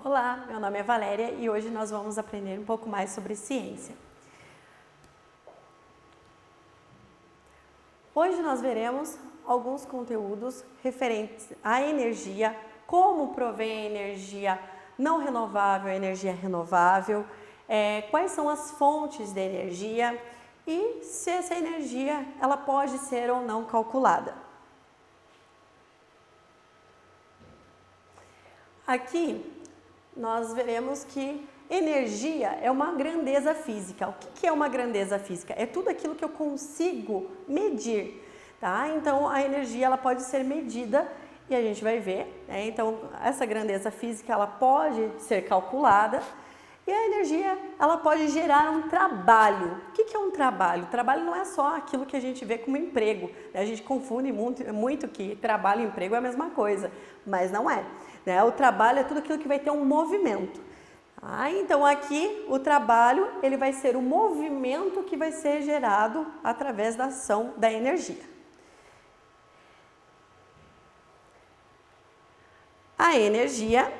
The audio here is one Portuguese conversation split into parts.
Olá, meu nome é Valéria e hoje nós vamos aprender um pouco mais sobre ciência. Hoje nós veremos alguns conteúdos referentes à energia, como provém a energia não renovável, a energia renovável, quais são as fontes de energia e se essa energia ela pode ser ou não calculada. Aqui nós veremos que energia é uma grandeza física. O que é uma grandeza física? É tudo aquilo que eu consigo medir, tá? Então, a energia ela pode ser medida e a gente vai ver, né? Então, essa grandeza física ela pode ser calculada e a energia ela pode gerar um trabalho. O que é um trabalho? Trabalho não é só aquilo que a gente vê como emprego, né? A gente confunde muito que trabalho e emprego é a mesma coisa, mas não é. Né? O trabalho é tudo aquilo que vai ter um movimento. Então aqui o trabalho ele vai ser o movimento que vai ser gerado através da ação da energia. A energia,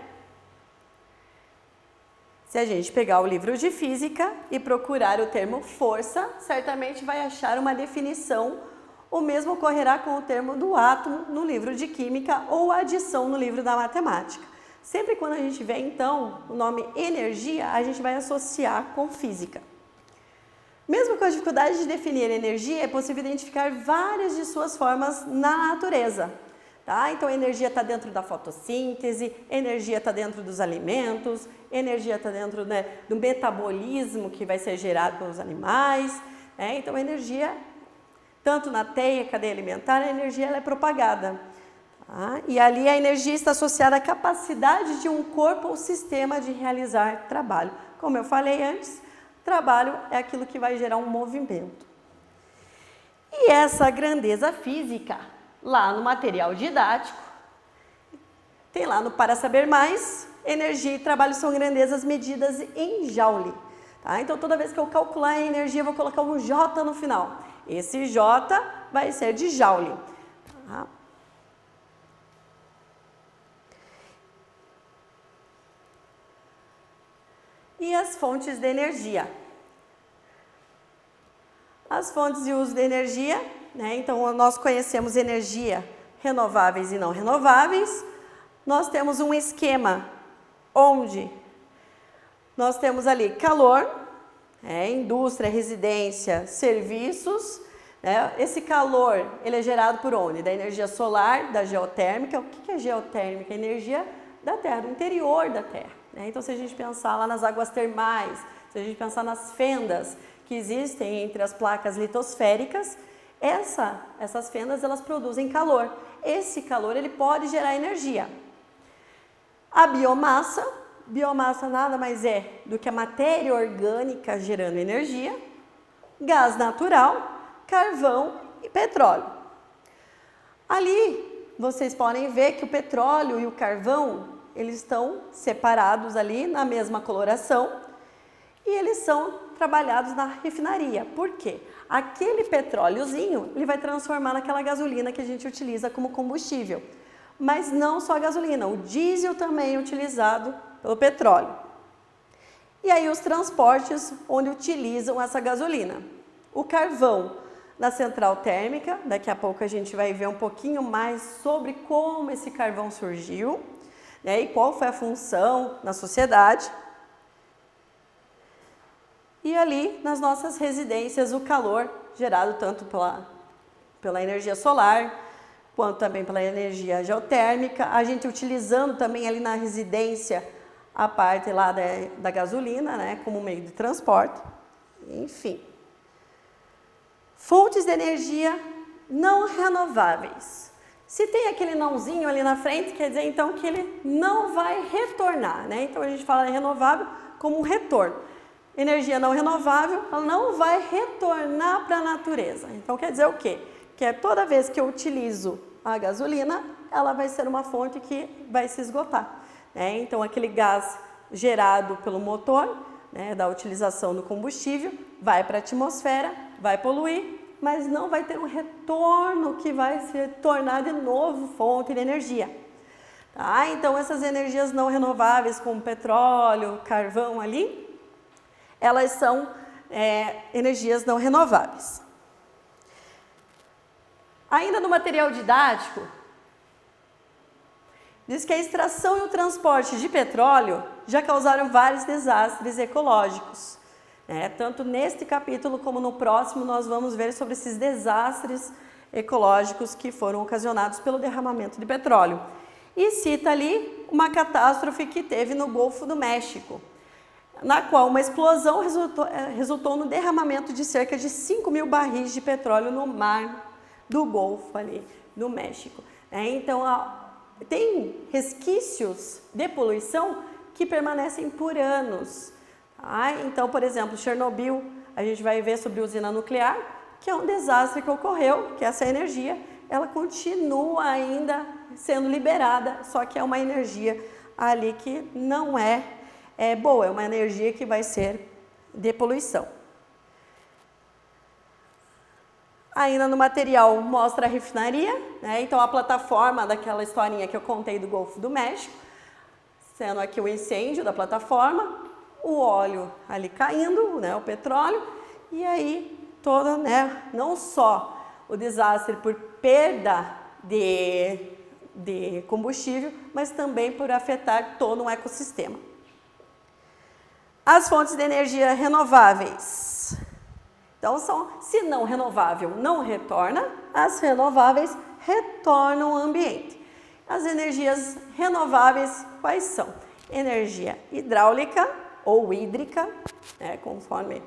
se a gente pegar o livro de física e procurar o termo força, certamente vai achar uma definição. O mesmo ocorrerá com o termo do átomo no livro de química ou adição no livro da matemática. Sempre quando a gente vê, então, o nome energia, a gente vai associar com física. Mesmo com a dificuldade de definir energia, é possível identificar várias de suas formas na natureza. Tá? Então, a energia está dentro da fotossíntese, energia está dentro dos alimentos, energia está dentro, né, do metabolismo que vai ser gerado pelos animais. Então, a energia, tanto na cadeia alimentar, a energia ela é propagada. Tá? E ali a energia está associada à capacidade de um corpo ou sistema de realizar trabalho. Como eu falei antes, trabalho é aquilo que vai gerar um movimento. E essa grandeza física, lá no material didático, tem lá no Para Saber Mais, energia e trabalho são grandezas medidas em Joule. Tá? Então, toda vez que eu calcular a energia, eu vou colocar um J no final. Esse J vai ser de Joule. Tá? E as fontes de energia? As fontes de uso de energia, né? Então, nós conhecemos energia renováveis e não renováveis. Nós temos um esquema onde nós temos ali calor, indústria, residência, serviços. Esse calor ele é gerado por onde? Da energia solar, da geotérmica. O que é geotérmica? Energia da Terra, do interior da Terra. Então, se a gente pensar lá nas águas termais, se a gente pensar nas fendas que existem entre as placas litosféricas, essas fendas elas produzem calor. Esse calor ele pode gerar energia. A biomassa nada mais é do que a matéria orgânica gerando energia, gás natural, carvão e petróleo. Ali vocês podem ver que o petróleo e o carvão eles estão separados ali na mesma coloração e eles são trabalhados na refinaria. Por quê? Aquele petróleozinho ele vai transformar naquela gasolina que a gente utiliza como combustível. Mas não só a gasolina, o diesel também é utilizado pelo petróleo. E aí os transportes onde utilizam essa gasolina. O carvão na central térmica, daqui a pouco a gente vai ver um pouquinho mais sobre como esse carvão surgiu, e qual foi a função na sociedade. E ali nas nossas residências o calor gerado tanto pela energia solar, quanto também pela energia geotérmica, a gente utilizando também ali na residência a parte lá da gasolina, como meio de transporte, enfim. Fontes de energia não renováveis. Se tem aquele nãozinho ali na frente, quer dizer então que ele não vai retornar, Então a gente fala renovável como um retorno. Energia não renovável, ela não vai retornar para a natureza. Então quer dizer o quê? Que toda vez que eu utilizo a gasolina, ela vai ser uma fonte que vai se esgotar. Então aquele gás gerado pelo motor, da utilização do combustível, vai para a atmosfera, vai poluir, mas não vai ter um retorno que vai se tornar de novo fonte de energia. Tá? Então, essas energias não renováveis, como petróleo, carvão ali, elas são energias não renováveis. Ainda no material didático, diz que a extração e o transporte de petróleo já causaram vários desastres ecológicos. Tanto neste capítulo como no próximo nós vamos ver sobre esses desastres ecológicos que foram ocasionados pelo derramamento de petróleo. E cita ali uma catástrofe que teve no Golfo do México, na qual uma explosão resultou no derramamento de cerca de 5.000 barris de petróleo no mar do Golfo ali no México. Então, tem resquícios de poluição que permanecem por anos. Então, por exemplo, Chernobyl, a gente vai ver sobre a usina nuclear, que é um desastre que ocorreu, que essa energia, ela continua ainda sendo liberada, só que é uma energia ali que não é boa, é uma energia que vai ser de poluição. Ainda no material mostra a refinaria, então a plataforma daquela historinha que eu contei do Golfo do México, sendo aqui o incêndio da plataforma, o óleo ali caindo, o petróleo, e aí toda, não só o desastre por perda de combustível, mas também por afetar todo um ecossistema. As fontes de energia renováveis. Então, se não renovável não retorna, as renováveis retornam ao ambiente. As energias renováveis, quais são? Energia hidráulica ou hídrica, conforme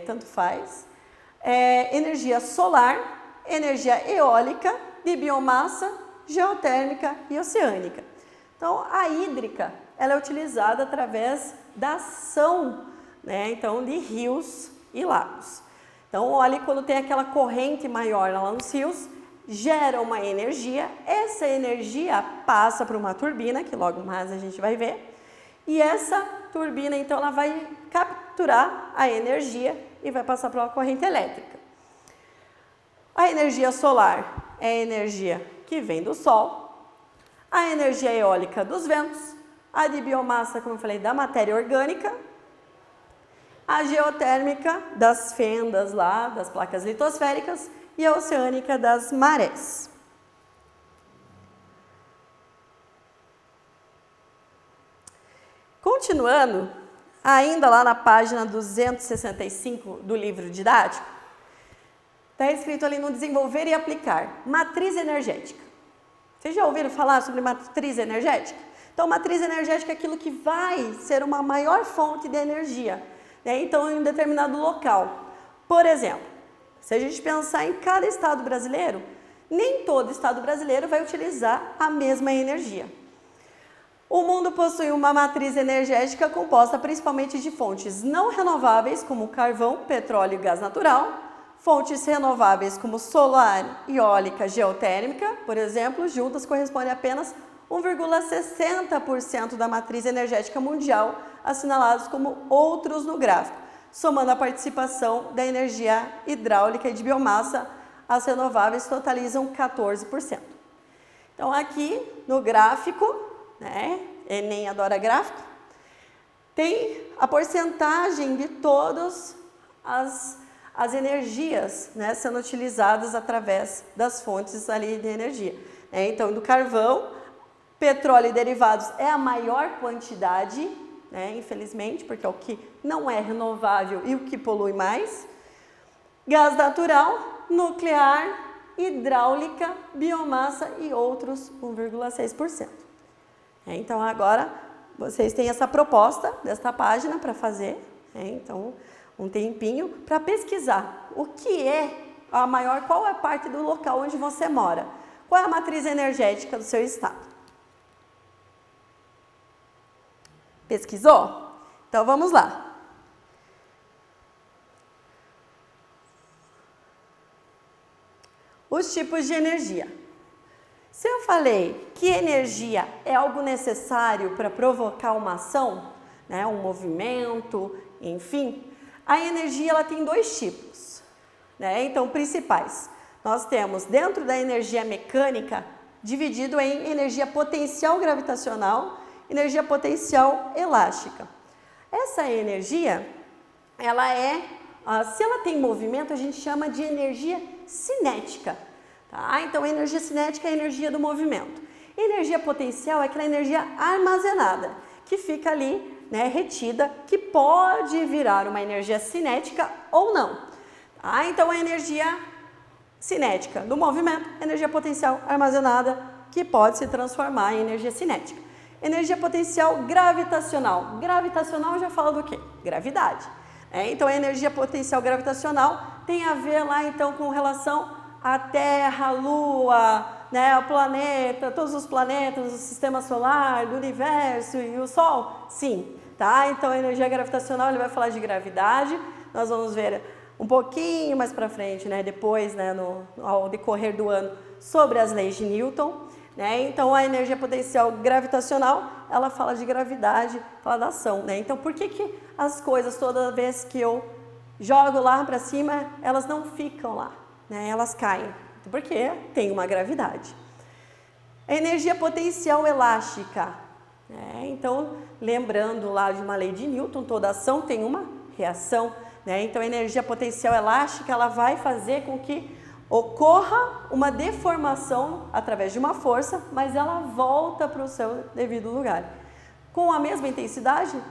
tanto faz. Energia solar, energia eólica, de biomassa, geotérmica e oceânica. Então, a hídrica, ela é utilizada através da ação, então, de rios e lagos. Então, olha, quando tem aquela corrente maior lá nos rios, gera uma energia, essa energia passa para uma turbina, que logo mais a gente vai ver, e essa turbina, então, ela vai capturar a energia e vai passar para uma corrente elétrica. A energia solar é a energia que vem do sol, a energia eólica dos ventos, a de biomassa, como eu falei, da matéria orgânica, a geotérmica das fendas lá, das placas litosféricas, e a oceânica das marés. Continuando, ainda lá na página 265 do livro didático, está escrito ali no desenvolver e aplicar, matriz energética. Vocês já ouviram falar sobre matriz energética? Então, matriz energética é aquilo que vai ser uma maior fonte de energia, então em um determinado local. Por exemplo, se a gente pensar em cada estado brasileiro, nem todo estado brasileiro vai utilizar a mesma energia. O mundo possui uma matriz energética composta principalmente de fontes não renováveis, como carvão, petróleo e gás natural, fontes renováveis como solar, eólica, geotérmica, por exemplo, juntas correspondem a apenas 1,60% da matriz energética mundial, assinalados como outros no gráfico, somando a participação da energia hidráulica e de biomassa, as renováveis totalizam 14%. Então, aqui no gráfico, Enem adora gráfico, tem a porcentagem de todas as energias sendo utilizadas através das fontes ali de energia. Então, do carvão, petróleo e derivados é a maior quantidade, infelizmente, porque é o que não é renovável e o que polui mais. Gás natural, nuclear, hidráulica, biomassa e outros 1,6%. Então, agora, vocês têm essa proposta desta página para fazer, então, um tempinho para pesquisar o que é a maior, qual é a parte do local onde você mora, qual é a matriz energética do seu estado. Pesquisou? Então, vamos lá. Os tipos de energia. Se eu falei que energia é algo necessário para provocar uma ação, um movimento, enfim, a energia ela tem dois tipos, então principais. Nós temos dentro da energia mecânica dividido em energia potencial gravitacional e energia potencial elástica. Essa energia, se ela tem movimento, a gente chama de energia cinética. Tá? Então, a energia cinética é a energia do movimento. Energia potencial é aquela energia armazenada, que fica ali, né, retida, que pode virar uma energia cinética ou não. Tá? Então, a energia cinética do movimento, energia potencial armazenada, que pode se transformar em energia cinética. Energia potencial gravitacional. Gravitacional já fala do quê? Gravidade. Então, a energia potencial gravitacional tem a ver lá, então, com relação à Terra, a Lua, né, o planeta, todos os planetas, o sistema solar, do universo e o Sol? Sim, tá? Então, a energia gravitacional, ele vai falar de gravidade. Nós vamos ver um pouquinho mais para frente, né, depois, né, ao decorrer do ano, sobre as leis de Newton. Né? Então, a energia potencial gravitacional, ela fala de gravidade, fala da ação. Né? Então, por que as coisas, toda vez que eu jogo lá para cima, elas não ficam lá, né? Elas caem? Porque tem uma gravidade. A energia potencial elástica. Né? Então, lembrando lá de uma lei de Newton, toda ação tem uma reação. Né? Então, a energia potencial elástica, ela vai fazer com que ocorra uma deformação através de uma força, mas ela volta para o seu devido lugar. Com a mesma intensidade?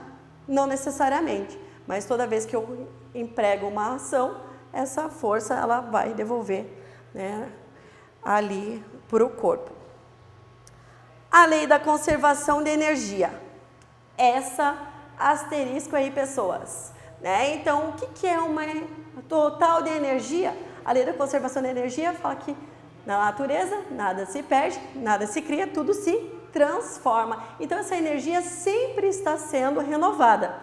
Não necessariamente, mas toda vez que eu emprego uma ação, essa força ela vai devolver, né, ali para o corpo. A lei da conservação de energia. Essa, asterisco aí, pessoas. Né? Então, o que é uma total de energia? A lei da conservação da energia fala que na natureza nada se perde, nada se cria, tudo se transforma. Então, essa energia sempre está sendo renovada.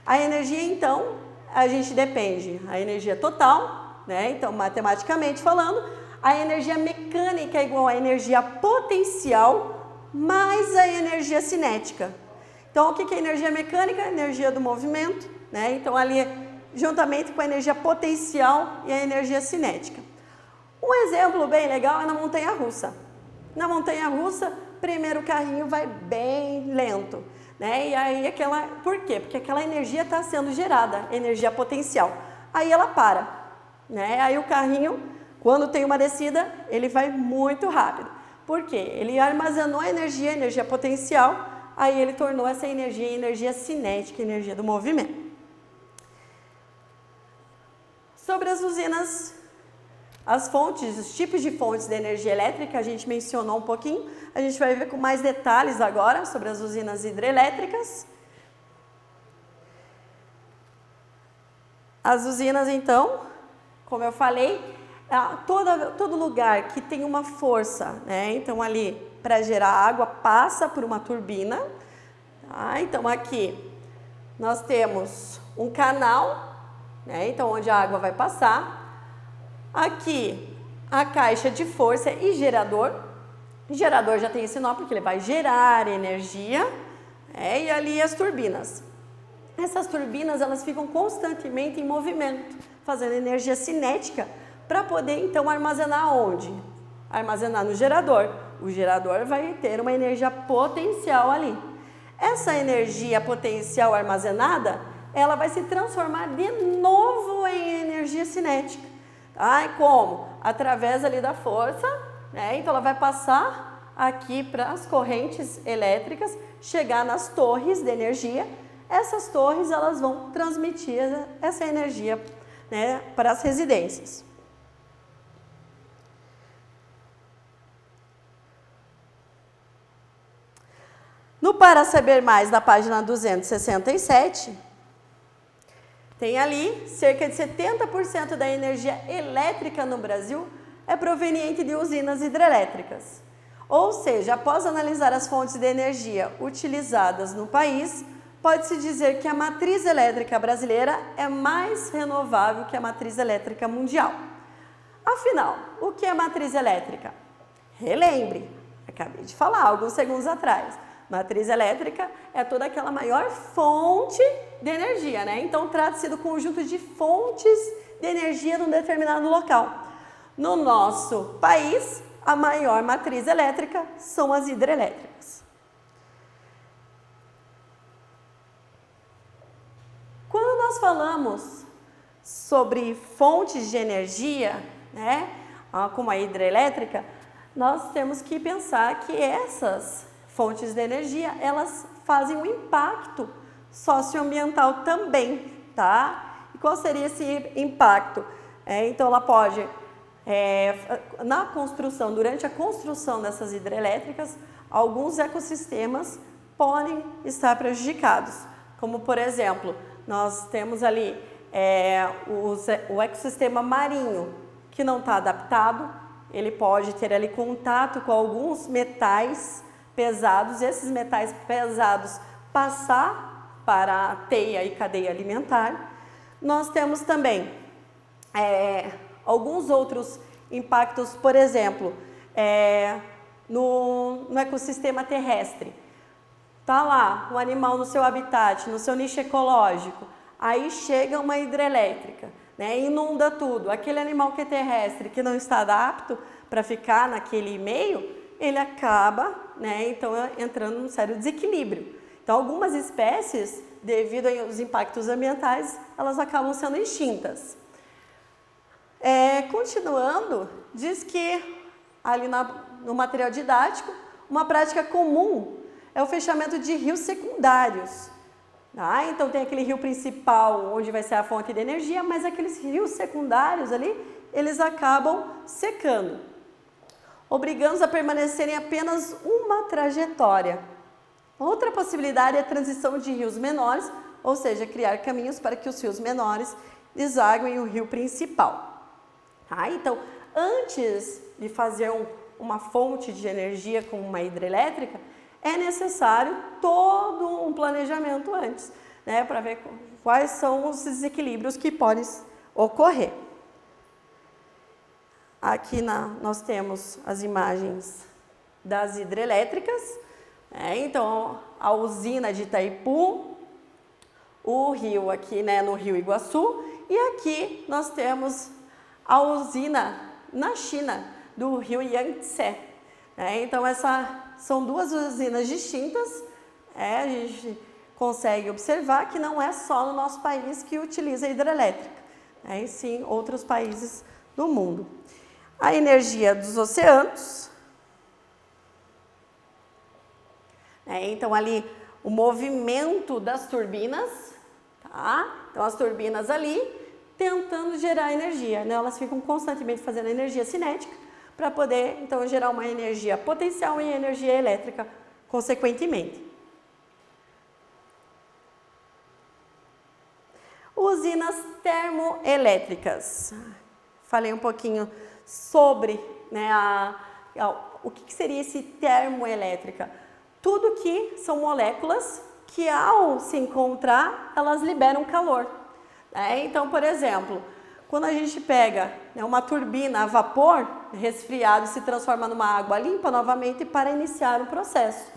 A energia, então, a gente depende. A energia total, né? Então, matematicamente falando, a energia mecânica é igual à energia potencial mais a energia cinética. Então, o que é energia mecânica? Energia do movimento, né? Então, ali juntamente com a energia potencial e a energia cinética. Um exemplo bem legal é na montanha-russa. Na montanha-russa, primeiro o carrinho vai bem lento, né? E aí por quê? Porque aquela energia está sendo gerada, energia potencial. Aí ela para, né? Aí o carrinho, quando tem uma descida, ele vai muito rápido. Por quê? Ele armazenou a energia potencial, aí ele tornou essa energia cinética, energia do movimento. Sobre as usinas, as fontes, os tipos de fontes de energia elétrica, a gente mencionou um pouquinho. A gente vai ver com mais detalhes agora sobre as usinas hidrelétricas. As usinas, então, como eu falei, todo lugar que tem uma força, né? Então, ali, para gerar água, passa por uma turbina. Tá? Então, aqui, nós temos um canal, né? Então, onde a água vai passar. Aqui, a caixa de força e gerador. O gerador já tem esse nome porque ele vai gerar energia. E ali as turbinas. Essas turbinas, elas ficam constantemente em movimento, fazendo energia cinética para poder, então, armazenar onde? Armazenar no gerador. O gerador vai ter uma energia potencial ali. Essa energia potencial armazenada, ela vai se transformar de novo em energia cinética. Tá? E como? Através ali da força, né? Então ela vai passar aqui para as correntes elétricas, chegar nas torres de energia. Essas torres, elas vão transmitir essa energia, né, para as residências. No Para Saber Mais, da página 267, tem ali cerca de 70% da energia elétrica no Brasil é proveniente de usinas hidrelétricas. Ou seja, após analisar as fontes de energia utilizadas no país, pode-se dizer que a matriz elétrica brasileira é mais renovável que a matriz elétrica mundial. Afinal, o que é matriz elétrica? Relembre, acabei de falar alguns segundos atrás. Matriz elétrica é toda aquela maior fonte de energia, né? Então, trata-se do conjunto de fontes de energia num determinado local. No nosso país, a maior matriz elétrica são as hidrelétricas. Quando nós falamos sobre fontes de energia, né, como a hidrelétrica, nós temos que pensar que essas fontes de energia, elas fazem um impacto socioambiental também, tá? E qual seria esse impacto? Então, ela pode, na construção, durante a construção dessas hidrelétricas, alguns ecossistemas podem estar prejudicados, como, por exemplo, nós temos ali o ecossistema marinho, que não está adaptado, ele pode ter ali contato com alguns metais pesados, esses metais pesados passar para a teia e cadeia alimentar. Nós temos também alguns outros impactos, por exemplo, no ecossistema terrestre. Está lá um animal no seu habitat, no seu nicho ecológico, aí chega uma hidrelétrica, né, inunda tudo. Aquele animal que é terrestre, que não está apto para ficar naquele meio, ele acaba, né, então, entrando num sério desequilíbrio. Então, algumas espécies, devido aos impactos ambientais, elas acabam sendo extintas. Continuando, diz que ali no material didático, uma prática comum é o fechamento de rios secundários. Então, tem aquele rio principal, onde vai ser a fonte de energia, mas aqueles rios secundários ali, eles acabam secando, obrigando-os a permanecerem apenas uma trajetória. Outra possibilidade é a transição de rios menores, ou seja, criar caminhos para que os rios menores desaguem o rio principal. Então, antes de fazer uma fonte de energia como uma hidrelétrica, é necessário todo um planejamento antes, né, para ver quais são os desequilíbrios que podem ocorrer. Aqui nós temos as imagens das hidrelétricas, então a usina de Itaipu, o rio aqui, né, no Rio Iguaçu, e aqui nós temos a usina na China, do rio Yangtze. Então, são duas usinas distintas, a gente consegue observar que não é só no nosso país que utiliza a hidrelétrica, e sim outros países do mundo. A energia dos oceanos, então ali o movimento das turbinas, então as turbinas ali tentando gerar energia, elas ficam constantemente fazendo energia cinética para poder então gerar uma energia potencial e energia elétrica consequentemente. Usinas termoelétricas. Falei um pouquinho sobre o que seria esse termoelétrica. Tudo que são moléculas que, ao se encontrar, elas liberam calor. Então, por exemplo, quando a gente pega uma turbina a vapor, resfriado, se transforma numa água limpa novamente para iniciar o processo.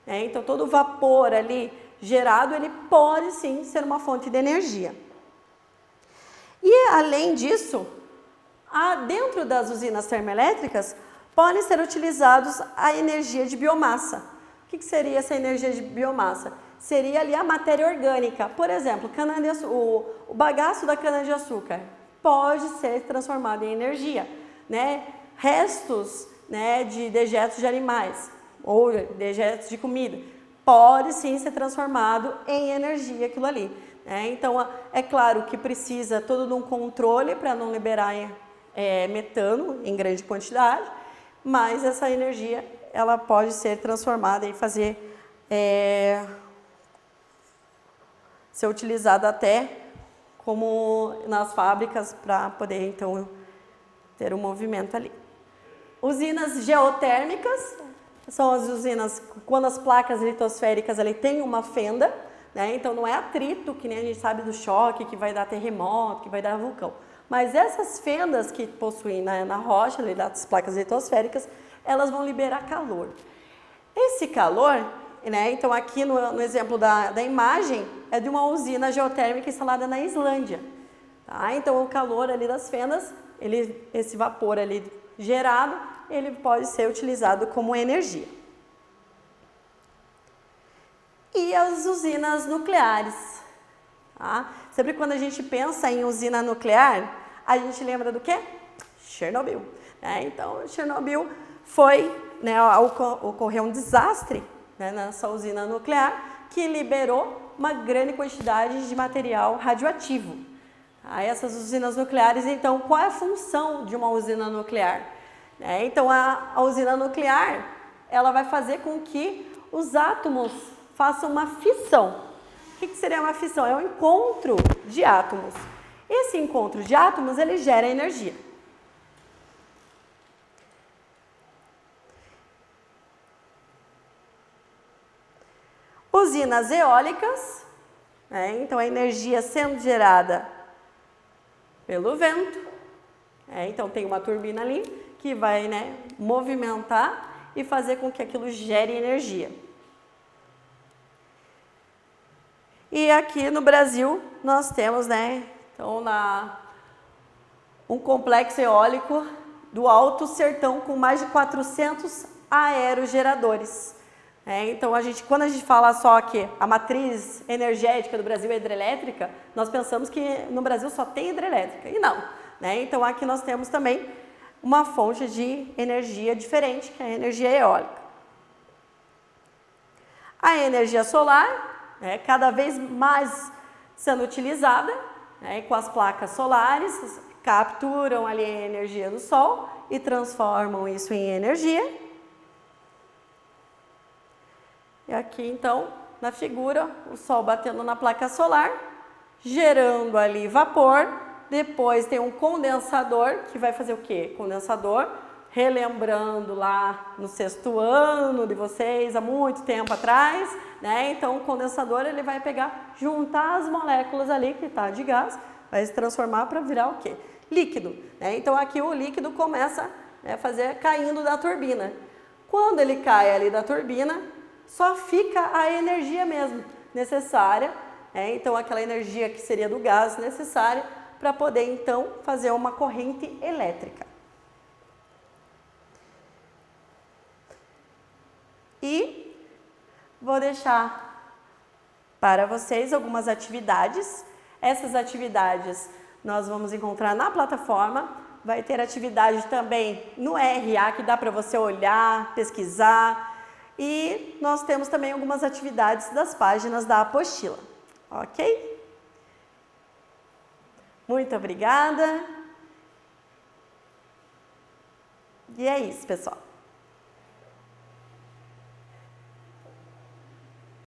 Então, todo o vapor ali gerado, ele pode sim ser uma fonte de energia. E, além disso, dentro das usinas termoelétricas, podem ser utilizados a energia de biomassa. O que seria essa energia de biomassa? Seria ali a matéria orgânica. Por exemplo, o bagaço da cana-de-açúcar pode ser transformado em energia. Restos de dejetos de animais ou dejetos de comida pode sim ser transformado em energia aquilo ali. Então, é claro que precisa todo de um controle para não liberar metano em grande quantidade, mas essa energia ela pode ser transformada e ser utilizada até como nas fábricas para poder então ter um movimento ali. Usinas geotérmicas são as usinas quando as placas litosféricas ali têm uma fenda, então não é atrito que nem a gente sabe do choque que vai dar terremoto, que vai dar vulcão, mas essas fendas que possuem na rocha ali das placas litosféricas, elas vão liberar calor. Esse calor, então aqui no exemplo da imagem, é de uma usina geotérmica instalada na Islândia. Então o calor ali das fendas, esse vapor ali gerado, ele pode ser utilizado como energia. E as usinas nucleares. Tá? Sempre quando a gente pensa em usina nuclear, a gente lembra do quê? Chernobyl. Então, Chernobyl ocorreu um desastre, nessa usina nuclear que liberou uma grande quantidade de material radioativo. Essas usinas nucleares, então, qual é a função de uma usina nuclear? Então, a usina nuclear, ela vai fazer com que os átomos façam uma fissão. O que seria uma fissão? É um encontro de átomos. Esse encontro de átomos, ele gera energia. Usinas eólicas, então a energia sendo gerada pelo vento. Então tem uma turbina ali que vai movimentar e fazer com que aquilo gere energia. E aqui no Brasil nós temos então, um complexo eólico do Alto Sertão com mais de 400 aerogeradores. Então, quando a gente fala só que a matriz energética do Brasil é hidrelétrica, nós pensamos que no Brasil só tem hidrelétrica, e não. Então, aqui nós temos também uma fonte de energia diferente, que é a energia eólica. A energia solar, cada vez mais sendo utilizada, com as placas solares, capturam ali a energia do sol e transformam isso em energia. E aqui, então, na figura, o sol batendo na placa solar, gerando ali vapor. Depois tem um condensador, que vai fazer o quê? Condensador, relembrando lá no 6º ano de vocês, há muito tempo atrás, Então, o condensador, ele vai pegar, juntar as moléculas ali, que está de gás, vai se transformar para virar o quê? Líquido. Então, aqui o líquido começa a fazer caindo da turbina. Quando ele cai ali da turbina, só fica a energia mesmo necessária, então aquela energia que seria do gás necessária para poder então fazer uma corrente elétrica. E vou deixar para vocês algumas atividades. Essas atividades nós vamos encontrar na plataforma. Vai ter atividade também no RA que dá para você olhar, pesquisar. E nós temos também algumas atividades das páginas da apostila, ok? Muito obrigada. E é isso, pessoal.